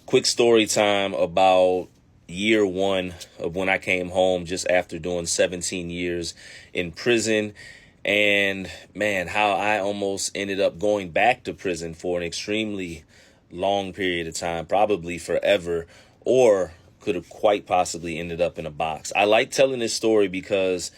Quick story time about year one of when I came home just after doing 17 years in prison. And man, how I almost ended up going back to prison for an extremely long period of time, probably forever, or could have quite possibly ended up in a box. I like telling this story because,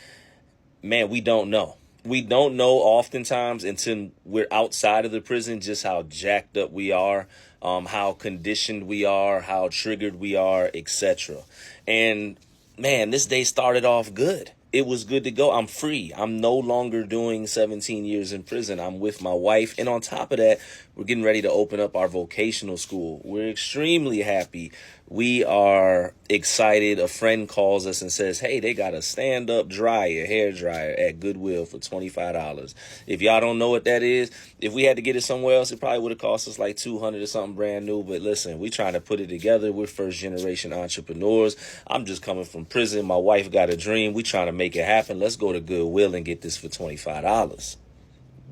man, we don't know. We don't know oftentimes until we're outside of the prison just how jacked up we are, how conditioned we are, how triggered we are, etc. And man, this day started off good. It was good to go. I'm free. I'm no longer doing 17 years in prison. I'm with my wife. And on top of that, we're getting ready to open up our vocational school. We're extremely happy. We are excited. A friend calls us and says, hey, they got a stand-up dryer, hair dryer at Goodwill for $25. If y'all don't know what that is, if we had to get it somewhere else, it probably would have cost us like $200 or something brand new. But listen, we trying to put it together. We're first-generation entrepreneurs. I'm just coming from prison. My wife got a dream. We trying to make it happen. Let's go to Goodwill and get this for $25.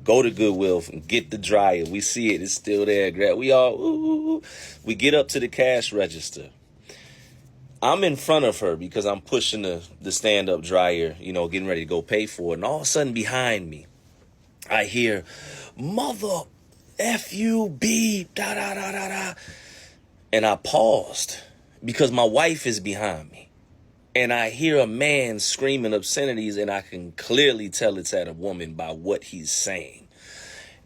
Go to Goodwill and get the dryer. We see it. It's still there. We all, ooh. We get up to the cash register. I'm in front of her because I'm pushing the stand-up dryer, getting ready to go pay for it. And all of a sudden behind me, I hear, mother F-U-B, da, da, da, da, da. And I paused because my wife is behind me. And I hear a man screaming obscenities, and I can clearly tell it's at a woman by what he's saying.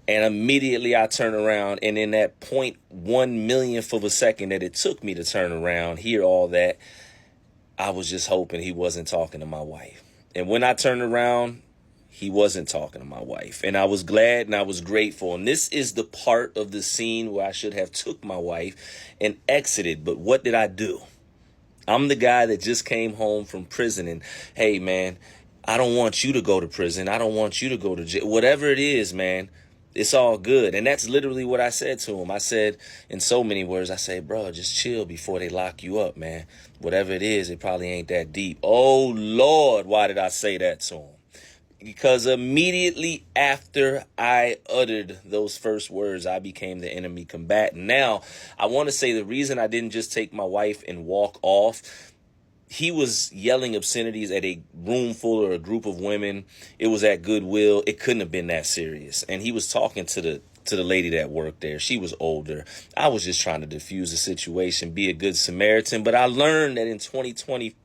And immediately I turn around, and in that 0.1 millionth of a second that it took me to turn around, hear all that, I was just hoping he wasn't talking to my wife. And when I turned around, he wasn't talking to my wife. And I was glad and I was grateful. And this is the part of the scene where I should have took my wife and exited. But what did I do? I'm the guy that just came home from prison and, hey, man, I don't want you to go to prison. I don't want you to go to jail. Whatever it is, man, it's all good. And that's literally what I said to him. I said in so many words, I said, bro, just chill before they lock you up, man. Whatever it is, it probably ain't that deep. Oh, Lord, why did I say that to him? Because immediately after I uttered those first words, I became the enemy combatant. Now, I want to say the reason I didn't just take my wife and walk off, he was yelling obscenities at a room full or a group of women. It was at Goodwill. It couldn't have been that serious. And he was talking to the lady that worked there. She was older. I was just trying to diffuse the situation, be a good Samaritan. But I learned that in 2020,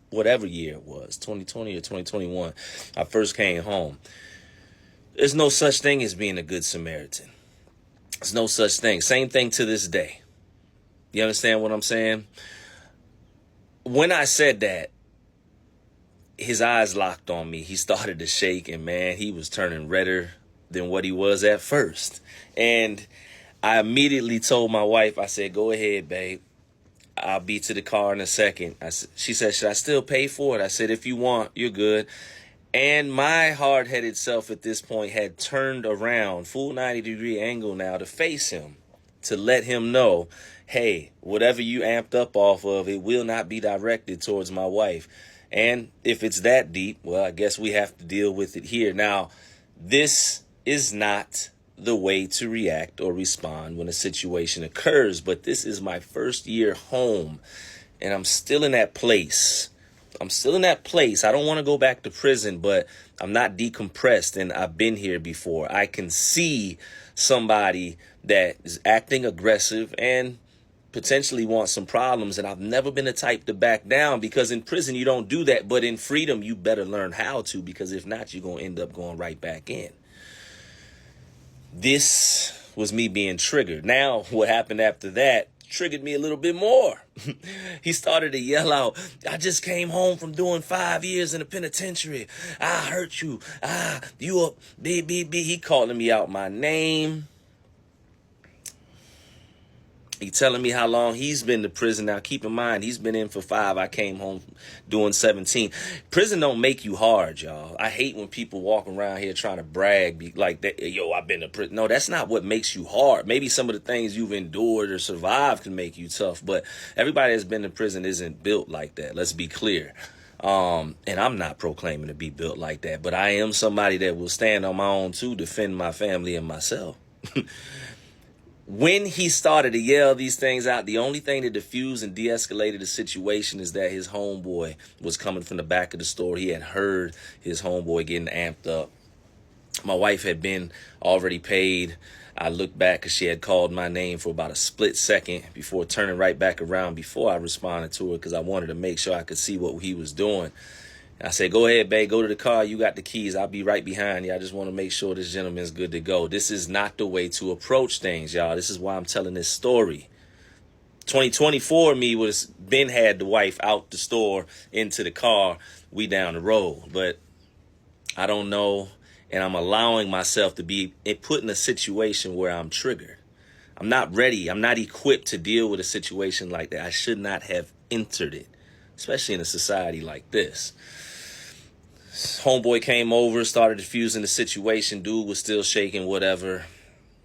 whatever year it was, 2020 or 2021, I first came home. There's no such thing as being a good Samaritan. There's no such thing. Same thing to this day. You understand what I'm saying? When I said that, his eyes locked on me. He started to shake, and man, he was turning redder than what he was at first. And I immediately told my wife, I said, go ahead, babe. I'll be to the car in a second. She said, should I still pay for it? I said, if you want, you're good. And my hard-headed self at this point had turned around, full 90-degree angle now, to face him, to let him know, hey, whatever you amped up off of, it will not be directed towards my wife. And if it's that deep, well, I guess we have to deal with it here. Now, this is not the way to react or respond when a situation occurs. But this is my first year home, and I'm still in that place. I don't want to go back to prison, but I'm not decompressed, and I've been here before. I can see somebody that is acting aggressive and potentially wants some problems, and I've never been the type to back down, because in prison you don't do that, but in freedom you better learn how to, because if not, you're going to end up going right back in. This was me being triggered. Now, what happened after that triggered me a little bit more. He started to yell out, I just came home from doing 5 years in the penitentiary. I hurt you. You up, B. He calling me out my name. He telling me how long he's been to prison. Now, keep in mind, he's been in for 5. I came home doing 17. Prison don't make you hard, y'all. I hate when people walk around here trying to brag, be like, that. Yo, I've been to prison. No, that's not what makes you hard. Maybe some of the things you've endured or survived can make you tough, but everybody that's been to prison isn't built like that. Let's be clear. And I'm not proclaiming to be built like that, but I am somebody that will stand on my own to defend my family and myself. When he started to yell these things out, the only thing that diffused and de-escalated the situation is that his homeboy was coming from the back of the store. He had heard his homeboy getting amped up. My wife had been already paid. I looked back because she had called my name for about a split second before turning right back around before I responded to her because I wanted to make sure I could see what he was doing. I said, go ahead, babe, go to the car. You got the keys. I'll be right behind you. I just want to make sure this gentleman's good to go. This is not the way to approach things, y'all. This is why I'm telling this story. 2024 me was Ben had the wife out the store into the car. We down the road. But I don't know. And I'm allowing myself to be put in a situation where I'm triggered. I'm not ready. I'm not equipped to deal with a situation like that. I should not have entered it, especially in a society like this. Homeboy came over, started diffusing the situation. Dude was still shaking, whatever.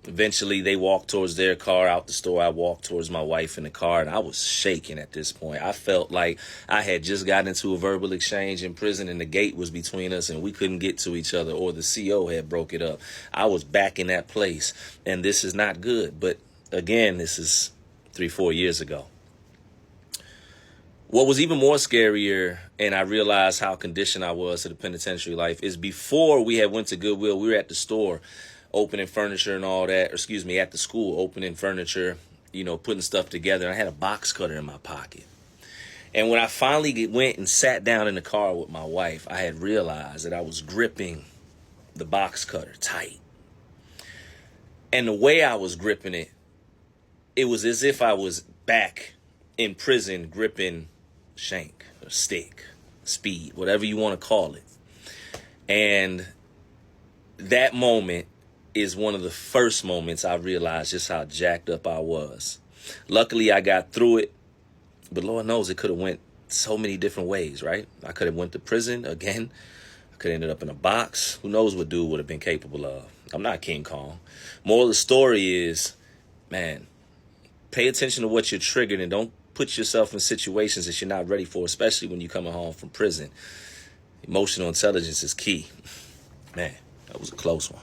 Eventually, they walked towards their car out the store. I walked towards my wife in the car, and I was shaking at this point. I felt like I had just gotten into a verbal exchange in prison, and the gate was between us, and we couldn't get to each other, or the CO had broke it up. I was back in that place, and this is not good. But again, this is 3-4 years ago. What was even more scarier, and I realized how conditioned I was to the penitentiary life, is before we had went to Goodwill, we were at the store opening furniture and all that, at the school opening furniture, putting stuff together. I had a box cutter in my pocket. And when I finally went and sat down in the car with my wife, I had realized that I was gripping the box cutter tight. And the way I was gripping it, it was as if I was back in prison gripping shank or stick, speed, whatever you want to call it. And that moment is one of the first moments I realized just how jacked up I was. Luckily, I got through it, but Lord knows it could have went so many different ways, right? I could have went to prison again. I could have ended up in a box. Who knows what dude would have been capable of. I'm not King Kong. Moral of the story is, man, pay attention to what you're triggered and don't put yourself in situations that you're not ready for, especially when you're coming home from prison. Emotional intelligence is key. Man, that was a close one.